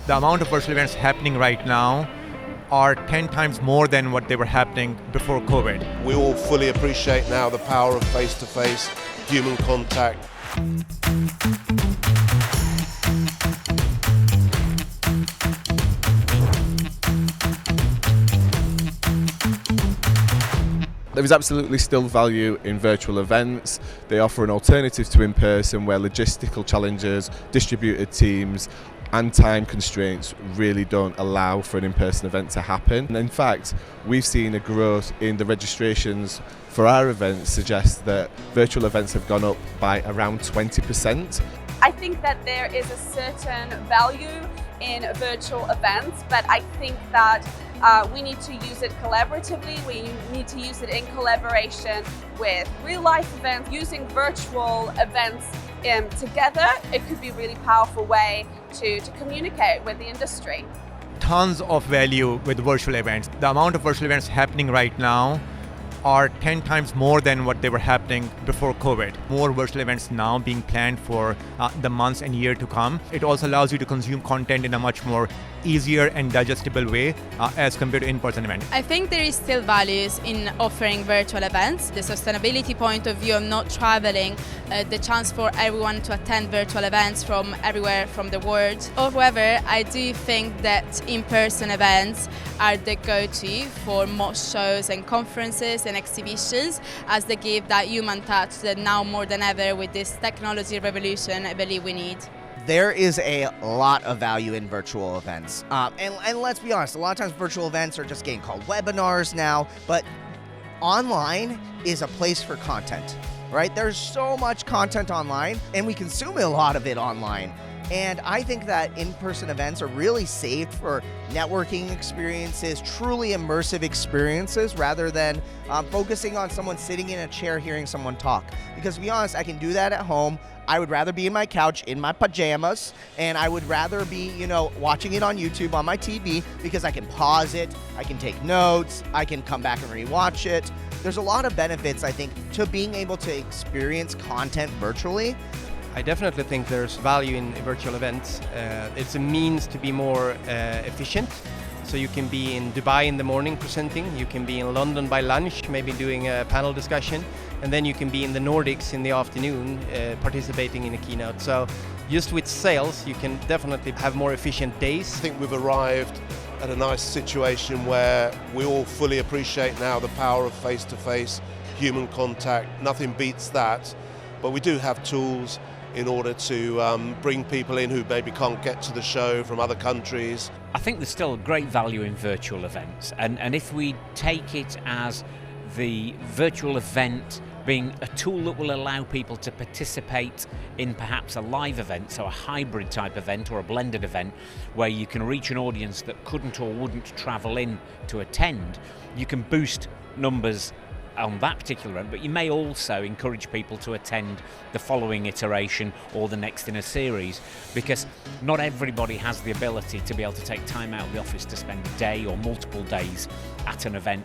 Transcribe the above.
The amount of virtual events happening right now are 10 times more than what they were happening before COVID. We all fully appreciate now the power of face-to-face human contact. There is absolutely still value in virtual events. They offer an alternative to in-person where logistical challenges, distributed teams and time constraints really don't allow for an in-person event to happen. And in fact, we've seen a growth in the registrations for our events suggest that virtual events have gone up by around 20%. I think that there is a certain value in virtual events, but I think that we need to use it collaboratively. We need to use it in collaboration with real-life events. Using virtual events together, it could be a really powerful way to communicate with the industry. Tons of value with virtual events. The amount of virtual events happening right now are 10 times more than what they were happening before COVID. More virtual events now being planned for the months and year to come. It also allows you to consume content in a much more easier and digestible way as compared to in-person events. I think there is still values in offering virtual events. The sustainability point of view of not traveling, the chance for everyone to attend virtual events from everywhere from the world. However, I do think that in-person events are the go-to for most shows and conferences and exhibitions, as they give that human touch that now more than ever with this technology revolution I believe we need. There is a lot of value in virtual events. And let's be honest, a lot of times virtual events are just getting called webinars now, but online is a place for content, right? There's so much content online, and we consume a lot of it online. And I think that in-person events are really saved for networking experiences, truly immersive experiences, rather than focusing on someone sitting in a chair hearing someone talk. Because to be honest, I can do that at home. I would rather be in my couch in my pajamas, and I would rather be, watching it on YouTube on my TV, because I can pause it, I can take notes, I can come back and rewatch it. There's a lot of benefits, I think, to being able to experience content virtually. I definitely think there's value in virtual events. It's a means to be more efficient. So you can be in Dubai in the morning presenting, you can be in London by lunch, maybe doing a panel discussion, and then you can be in the Nordics in the afternoon participating in a keynote. So just with sales, you can definitely have more efficient days. I think we've arrived at a nice situation where we all fully appreciate now the power of face-to-face human contact. Nothing beats that, but we do have tools in order to bring people in who maybe can't get to the show from other countries. I think there's still great value in virtual events, and if we take it as the virtual event being a tool that will allow people to participate in perhaps a live event, so a hybrid type event or a blended event where you can reach an audience that couldn't or wouldn't travel in to attend, you can boost numbers on that particular event, but you may also encourage people to attend the following iteration or the next in a series, because not everybody has the ability to be able to take time out of the office to spend a day or multiple days at an event.